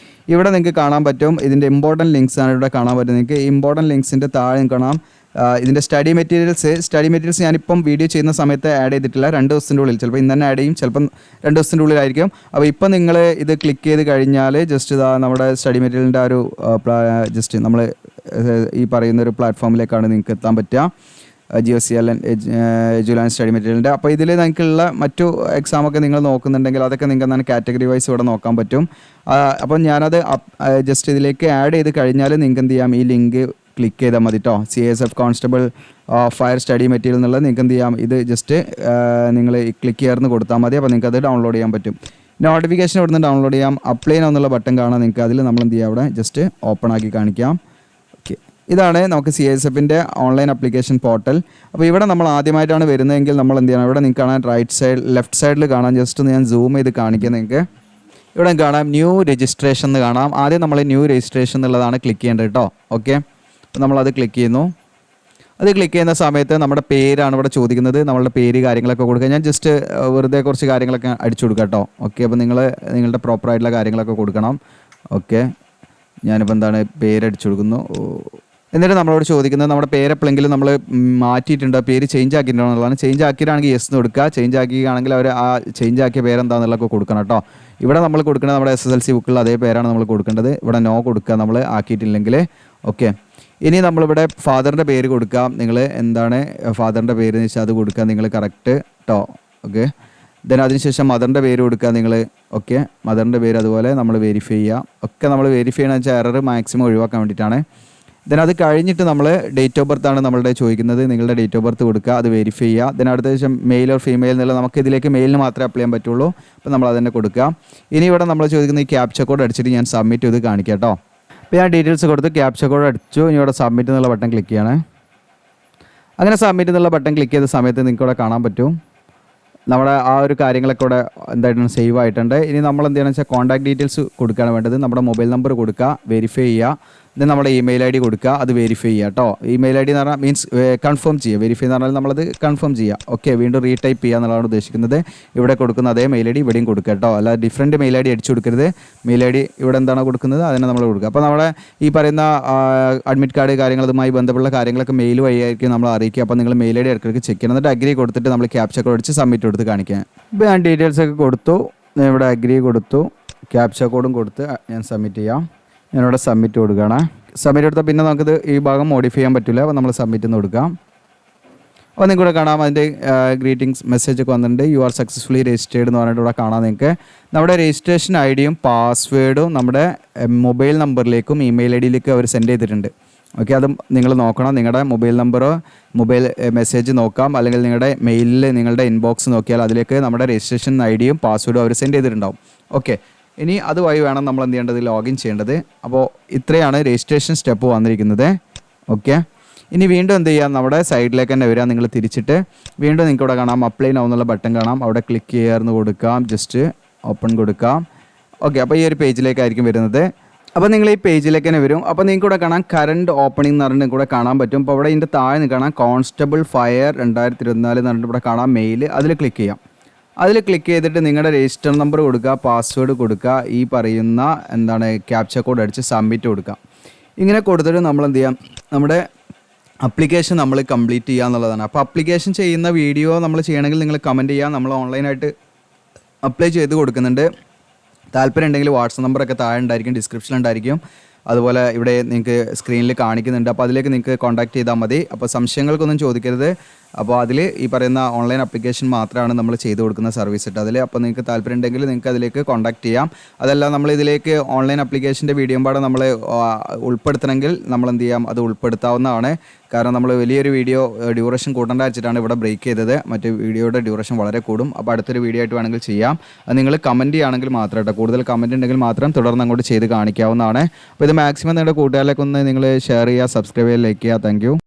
[SPEAKER 1] ഇവിടെ നിങ്ങൾക്ക് കാണാൻ പറ്റും. ഇതിൻ്റെ ഇമ്പോർട്ടൻറ്റ് ലിങ്ക്സ് ആണ് ഇവിടെ കാണാൻ പറ്റും. നിങ്ങൾക്ക് ഇമ്പോർട്ടൻറ്റ് ലിങ്ക്സിൻ്റെ താഴെ കാണാം ഇതിൻ്റെ സ്റ്റഡി മെറ്റീരിയൽസ് ഞാനിപ്പം വീഡിയോ ചെയ്യുന്ന സമയത്ത് ആഡ് ചെയ്തിട്ടില്ല. 2 ദിവസത്തിൻ്റെ ഉള്ളിൽ, ചിലപ്പോൾ ഇന്ന് തന്നെ ആഡ് ചെയ്യും, ചിലപ്പം 2 ദിവസത്തിൻ്റെ ഉള്ളിലായിരിക്കും. അപ്പോൾ ഇപ്പം നിങ്ങൾ ഇത് ക്ലിക്ക് ചെയ്ത് കഴിഞ്ഞാൽ ജസ്റ്റ് നമ്മുടെ സ്റ്റഡി മെറ്റീരിയലിൻ്റെ ഒരു ജസ്റ്റ് നമ്മൾ ഈ പറയുന്നൊരു പ്ലാറ്റ്ഫോമിലേക്കാണ് നിങ്ങൾക്ക് എത്താൻ പറ്റുക. GOCLN എജുലാൻ സ്റ്റഡി മെറ്റീരിയലിൻ്റെ. അപ്പോൾ ഇതിൽ നിങ്ങൾക്കുള്ള മറ്റു എക്സാമൊക്കെ നിങ്ങൾ നോക്കുന്നുണ്ടെങ്കിൽ അതൊക്കെ നിങ്ങൾക്ക് എന്താണ് കാറ്റഗറി വൈസ് ഇവിടെ നോക്കാൻ പറ്റും. അപ്പം ഞാനത് ജസ്റ്റ് ഇതിലേക്ക് ആഡ് ചെയ്ത് കഴിഞ്ഞാൽ നിങ്ങൾക്ക് എന്ത് ചെയ്യാം, ഈ ലിങ്ക് ക്ലിക്ക് ചെയ്താൽ മതി കേട്ടോ. CSF constable fire study material എന്നുള്ളത് നിങ്ങൾക്ക് എന്ത് ചെയ്യാം, ഇത് ജസ്റ്റ് നിങ്ങൾ ക്ലിക്ക് ചെയ്യാറുന്ന് കൊടുത്താൽ മതി. അപ്പോൾ നിങ്ങൾക്ക് അത് ഡൗൺലോഡ് ചെയ്യാൻ പറ്റും. നോട്ടിഫിക്കേഷൻ ഇവിടുന്ന് ഡൗൺലോഡ് ചെയ്യാം. അപ്ലൈ എന്നുള്ള ബട്ടൺ കാണാം നിങ്ങൾക്ക്. അതിൽ നമ്മൾ എന്ത് ചെയ്യാം, അവിടെ ജസ്റ്റ് ഓപ്പൺ ആക്കി കാണിക്കാം. ഓക്കെ, ഇതാണ് നമുക്ക് CSFൻ്റെ ഓൺലൈൻ ആപ്ലിക്കേഷൻ പോർട്ടൽ. അപ്പോൾ ഇവിടെ നമ്മൾ ആദ്യമായിട്ടാണ് വരുന്നതെങ്കിൽ നമ്മൾ എന്ത് ചെയ്യണം, ഇവിടെ നിങ്ങൾക്ക് കാണാൻ ലെഫ്റ്റ് സൈഡിൽ കാണാം. ജസ്റ്റ് ഒന്ന് ഞാൻ സൂം ചെയ്ത് കാണിക്കാം നിങ്ങൾക്ക്. ഇവിടെ കാണാം ന്യൂ രജിസ്ട്രേഷൻ എന്ന് കാണാം. ആദ്യം നമ്മൾ ന്യൂ രജിസ്ട്രേഷൻ എന്നുള്ളതാണ് ക്ലിക്ക് ചെയ്യേണ്ടത് കേട്ടോ. ഓക്കെ, അപ്പോൾ നമ്മളത് ക്ലിക്ക് ചെയ്യുന്നു. അത് ക്ലിക്ക് ചെയ്യുന്ന സമയത്ത് നമ്മുടെ പേരാണ് ഇവിടെ ചോദിക്കുന്നത്. നമ്മളുടെ പേര് കാര്യങ്ങളൊക്കെ കൊടുക്കുക. ഞാൻ ജസ്റ്റ് വെറുതെ കുറച്ച് കാര്യങ്ങളൊക്കെ അടിച്ചു കൊടുക്കാം കേട്ടോ. ഓക്കെ, അപ്പോൾ നിങ്ങളുടെ പ്രോപ്പറായിട്ടുള്ള കാര്യങ്ങളൊക്കെ കൊടുക്കണം. ഓക്കെ, ഞാനിപ്പോൾ എന്താണ് പേരടിച്ചു കൊടുക്കുന്നു. എന്നിട്ട് നമ്മളോട് ചോദിക്കുന്നത് നമ്മുടെ പേരെപ്പോഴെങ്കിലും നമ്മൾ മാറ്റിയിട്ടുണ്ടോ, പേര് ചേഞ്ച് ആക്കിയിട്ടുണ്ടോ എന്നുള്ളതാണ്. ചേഞ്ച് ആക്കിയിട്ടാണെങ്കിൽ യെസ് എന്ന് കൊടുക്കുക. ചേഞ്ച് ആക്കിയാണെങ്കിൽ അവർ ആ ചേഞ്ച് ആക്കിയ പേരെന്താണെന്നുള്ളതൊക്കെ കൊടുക്കണം കേട്ടോ. ഇവിടെ നമ്മൾ കൊടുക്കുന്നത് നമ്മുടെ SSLC ബുക്കിലുള്ള അതേ പേരാണ് നമ്മൾ കൊടുക്കേണ്ടത്. ഇവിടെ നോ കൊടുക്കുക നമ്മൾ ആക്കിയിട്ടില്ലെങ്കിൽ. ഓക്കെ, ഇനി നമ്മളിവിടെ ഫാദറിൻ്റെ പേര് കൊടുക്കാം. നിങ്ങൾ എന്താണ് ഫാദറിൻ്റെ പേര് എന്ന് വെച്ചാൽ അത് കൊടുക്കുക നിങ്ങൾ കറക്റ്റ് കേട്ടോ. ഓക്കെ, ദെൻ അതിനുശേഷം മദറിൻ്റെ പേര് കൊടുക്കുക നിങ്ങൾ. ഓക്കെ, മദറിൻ്റെ പേര് അതുപോലെ നമ്മൾ വെരിഫൈ ചെയ്യുക. ഒക്കെ നമ്മൾ വെരിഫൈ ചെയ്യണമെന്ന് വെച്ചാൽ എറർ മാക്സിമം ഒഴിവാക്കാൻ വേണ്ടിയിട്ടാണ്. ദെൻ അത് കഴിഞ്ഞിട്ട് നമ്മൾ ഡേറ്റ് ഓഫ് ബർത്ത് ആണ് നമ്മളുടെ ചോദിക്കുന്നത്. നിങ്ങളുടെ ഡേറ്റ് ഓഫ് ബർത്ത് കൊടുക്കുക, അത് വെരിഫൈ ചെയ്യുക. ദെൻ അടുത്ത ശേഷം മെയിൽ ഓർ ഫീമെയിൽ എന്നുള്ള നമുക്ക് ഇതിലേക്ക് മെയിലിന് മാത്രമേ അപ്ലൈ ചെയ്യാൻ പറ്റുള്ളൂ. അപ്പോൾ നമ്മൾ അതിനെ കൊടുക്കുക. ഇനി ഇവിടെ നമ്മൾ ചോദിക്കുന്ന ഈ ക്യാപ്ച കോഡ് അടിച്ചിട്ട് ഞാൻ സബ്മിറ്റ് ചെയ്ത് കാണിക്കാം കേട്ടോ. അപ്പോൾ ഞാൻ ഡീറ്റെയിൽസ് കൊടുത്ത് ക്യാപ്ച കോഡ് അടിച്ചു. ഇനി ഇവിടെ സബ്മിറ്റ് എന്നുള്ള ബട്ടൺ ക്ലിക്ക് ചെയ്യണേ. അങ്ങനെ സബ്മിറ്റ് എന്നുള്ള ബട്ടൺ ക്ലിക്ക് ചെയ്ത സമയത്ത് നിങ്ങൾക്ക് ഇവിടെ കാണാൻ പറ്റും നമ്മുടെ ആ ഒരു കാര്യങ്ങളൊക്കെ ഇവിടെ എന്തായിട്ടാണ് സേവ് ആയിട്ടുണ്ട്. ഇനി നമ്മൾ എന്ത് ചെയ്യണമെന്ന് വെച്ചാൽ കോൺടാക്ട് ഡീറ്റെയിൽസ് കൊടുക്കുകയാണ് വേണ്ടത്. നമ്മുടെ മൊബൈൽ നമ്പർ കൊടുക്കുക, വെരിഫൈ ചെയ്യുക. ഇത് നമ്മുടെ ഇമെയിൽ ID കൊടുക്കുക, അത് വെരിഫൈ ചെയ്യുക കേട്ടോ. ഇമെയിൽ ID എന്ന് പറഞ്ഞാൽ മീൻസ് കൺഫേം ചെയ്യുക. വെരിഫൈ എന്ന് പറഞ്ഞാൽ നമ്മളത് കൺഫേം ചെയ്യുക. ഓക്കെ, വീണ്ടും റീടൈപ്പ് ചെയ്യുക എന്നുള്ളതാണ് ഉദ്ദേശിക്കുന്നത്. ഇവിടെ കൊടുക്കുന്ന അതേ മെയിൽ ID ഇവിടെയും കൊടുക്കുക കേട്ടോ. അല്ല ഡിഫറൻറ്റ് മെയിൽ ID അടിച്ചു കൊടുക്കരുത്. മെയിൽ ID ഇവിടെ എന്താണ് കൊടുക്കുന്നത് അതിനെ നമ്മൾ കൊടുക്കുക. അപ്പോൾ നമ്മുടെ ഈ പറയുന്ന അഡ്മിറ്റ് കാർഡ് കാര്യങ്ങളുമായി ബന്ധപ്പെട്ട കാര്യങ്ങളൊക്കെ മെയിൽ വഴിയായിരിക്കും നമ്മൾ അറിയിക്കുക. അപ്പോൾ നിങ്ങൾ മെയിൽ ID ഇടയ്ക്കിടയ്ക്ക് ചെക്ക് ചെയ്യണം. എന്നിട്ട് അഗ്രി കൊടുത്തിട്ട് നമ്മൾ ക്യാപ്ച കോഡ് അടിച്ച് സബ്മിറ്റ് കൊടുത്ത് കാണിക്കാം. ഇപ്പോൾ ഞാൻ ഡീറ്റെയിൽസ് ഒക്കെ കൊടുത്തു. ഇവിടെ അഗ്രി കൊടുത്തു, ക്യാപ്ച കോഡും കൊടുത്ത് ഞാൻ സബ്മിറ്റ് ചെയ്യാം. ഞാനിവിടെ സബ്മിറ്റ് കൊടുക്കുകയാണ്. സബ്മിറ്റ് കൊടുത്താൽ പിന്നെ നമുക്കിത് ഈ ഭാഗം മോഡിഫൈ ചെയ്യാൻ പറ്റില്ല. അപ്പോൾ നമ്മൾ സബ്മിറ്റ് എന്ന് കൊടുക്കാം. അപ്പോൾ നിങ്ങൾക്ക് കാണാം അതിൻ്റെ ഗ്രീറ്റിംഗ്സ് മെസ്സേജ് ഒക്കെ വന്നിട്ടുണ്ട്. യു ആർ സക്സസ്ഫുള്ളി രജിസ്റ്റേർഡ് എന്ന് പറഞ്ഞിട്ട് ഇവിടെ കാണാം. നിങ്ങൾക്ക് നമ്മുടെ രജിസ്ട്രേഷൻ IDയും പാസ്വേഡും നമ്മുടെ മൊബൈൽ നമ്പറിലേക്കും ഇമെയിൽ IDയിലേക്കും അവർ സെൻഡ് ചെയ്തിട്ടുണ്ട്. ഓക്കെ, അതും നിങ്ങൾ നോക്കണം. നിങ്ങളുടെ മൊബൈൽ നമ്പറോ മൊബൈൽ മെസ്സേജ് നോക്കാം, അല്ലെങ്കിൽ നിങ്ങളുടെ മെയിലിൽ നിങ്ങളുടെ ഇൻബോക്സ് നോക്കിയാൽ അതിലേക്ക് നമ്മുടെ രജിസ്ട്രേഷൻ IDയും പാസ്വേഡും അവർ സെൻഡ് ചെയ്തിട്ടുണ്ടാവും. ഓക്കെ, ഇനി അതുവഴി വേണം നമ്മൾ എന്ത് ചെയ്യേണ്ടത്, ലോഗിൻ ചെയ്യേണ്ടത്. അപ്പോൾ ഇത്രയാണ് രജിസ്ട്രേഷൻ സ്റ്റെപ്പ് വന്നിരിക്കുന്നത്. ഓക്കെ, ഇനി വീണ്ടും എന്ത് ചെയ്യാം, നമ്മുടെ സൈഡിലേക്ക് തന്നെ വരിക. നിങ്ങൾ തിരിച്ചിട്ട് വീണ്ടും നിങ്ങൾക്ക് ഇവിടെ കാണാം അപ്ലൈ നൗ എന്നുള്ള ബട്ടൺ കാണാം. അവിടെ ക്ലിക്ക് ചെയ്യാറുന്ന് കൊടുക്കാം, ജസ്റ്റ് ഓപ്പൺ കൊടുക്കാം. ഓക്കെ, അപ്പോൾ ഈ ഒരു പേജിലേക്കായിരിക്കും വരുന്നത്. അപ്പോൾ നിങ്ങൾ ഈ പേജിലേക്ക് തന്നെ വരും. അപ്പോൾ നിങ്ങൾക്ക് ഇവിടെ കാണാം കറണ്ട് ഓപ്പണിംഗ് എന്ന് പറഞ്ഞിട്ട് കൂടെ കാണാൻ പറ്റും. അപ്പോൾ അവിടെ ഇതിൻ്റെ താഴെ കാണാം കോൺസ്റ്റബിൾ ഫയർ 2024 എന്ന് പറഞ്ഞിട്ട് ഇവിടെ കാണാം മെയിൽ. അതിൽ ക്ലിക്ക് ചെയ്യാം. അതിൽ ക്ലിക്ക് ചെയ്തിട്ട് നിങ്ങളുടെ രജിസ്റ്റർ നമ്പർ കൊടുക്കുക, പാസ്വേഡ് കൊടുക്കുക, ഈ പറയുന്ന എന്താണ് ക്യാപ്ച കോഡ് അടിച്ച് സബ്മിറ്റ് കൊടുക്കുക. ഇങ്ങനെ കൊടുത്തിട്ട് നമ്മൾ എന്ത് ചെയ്യാം, നമ്മുടെ അപ്ലിക്കേഷൻ നമ്മൾ കംപ്ലീറ്റ് ചെയ്യുക എന്നുള്ളതാണ്. അപ്പോൾ അപ്ലിക്കേഷൻ ചെയ്യുന്ന വീഡിയോ നമ്മൾ ചെയ്യണമെങ്കിൽ നിങ്ങൾ കമൻറ്റ് ചെയ്യുക. നമ്മൾ ഓൺലൈനായിട്ട് അപ്ലൈ ചെയ്ത് കൊടുക്കുന്നുണ്ട്. താല്പര്യം ഉണ്ടെങ്കിൽ വാട്സപ്പ് നമ്പറൊക്കെ താഴെ ഉണ്ടായിരിക്കും, ഡിസ്ക്രിപ്ഷനിലുണ്ടായിരിക്കും. അതുപോലെ ഇവിടെ നിങ്ങൾക്ക് സ്ക്രീനിൽ കാണിക്കുന്നുണ്ട്. അപ്പോൾ അതിലേക്ക് നിങ്ങൾക്ക് കോൺടാക്ട് ചെയ്താൽ മതി. അപ്പോൾ സംശയങ്ങൾക്കൊന്നും ചോദിക്കരുത്. അപ്പോൾ അതിൽ ഈ പറയുന്ന ഓൺലൈൻ ആപ്ലിക്കേഷൻ മാത്രമാണ് നമ്മൾ ചെയ്ത് കൊടുക്കുന്ന സർവീസ് ഇട്ട് അതിൽ. അപ്പോൾ നിങ്ങൾക്ക് താല്പര്യം ഉണ്ടെങ്കിൽ നിങ്ങൾക്ക് അതിലേക്ക് കോൺടാക്ട് ചെയ്യാം. അതല്ല നമ്മൾ ഇതിലേക്ക് ഓൺലൈൻ ആപ്ലിക്കേഷൻ്റെ വീഡിയോ പാടെ നമ്മൾ ഉൾപ്പെടുത്തണമെങ്കിൽ നമ്മൾ എന്ത് ചെയ്യാം, അത് ഉൾപ്പെടുത്താവുന്നതാണ്. കാരണം നമ്മൾ വലിയൊരു വീഡിയോ ഡ്യൂറേഷൻ കൂട്ടേണ്ട വെച്ചിട്ടാണ് ഇവിടെ ബ്രേക്ക് ചെയ്തത്. മറ്റേ വീഡിയോയുടെ ഡ്യൂറേഷൻ വളരെ കൂടും. അപ്പോൾ അടുത്തൊരു വീഡിയോ ആയിട്ട് വേണമെങ്കിൽ ചെയ്യാം. അത് നിങ്ങൾ കമൻറ്റ് ചെയ്യുകയാണെങ്കിൽ മാത്രം കേട്ടോ, കൂടുതൽ കമൻറ്റ് ഉണ്ടെങ്കിൽ മാത്രം തുടർന്ന് അങ്ങോട്ട് ചെയ്ത് കാണിക്കാവുന്നതാണ്. അപ്പോൾ ഇത് മാക്സിമം നിങ്ങളുടെ കൂട്ടുകാരിലേക്ക് ഒന്ന് നിങ്ങൾ ഷെയർ ചെയ്യുക, സബ്സ്ക്രൈബ് ചെയ്യുക, ലൈക്ക് ചെയ്യുക. താങ്ക്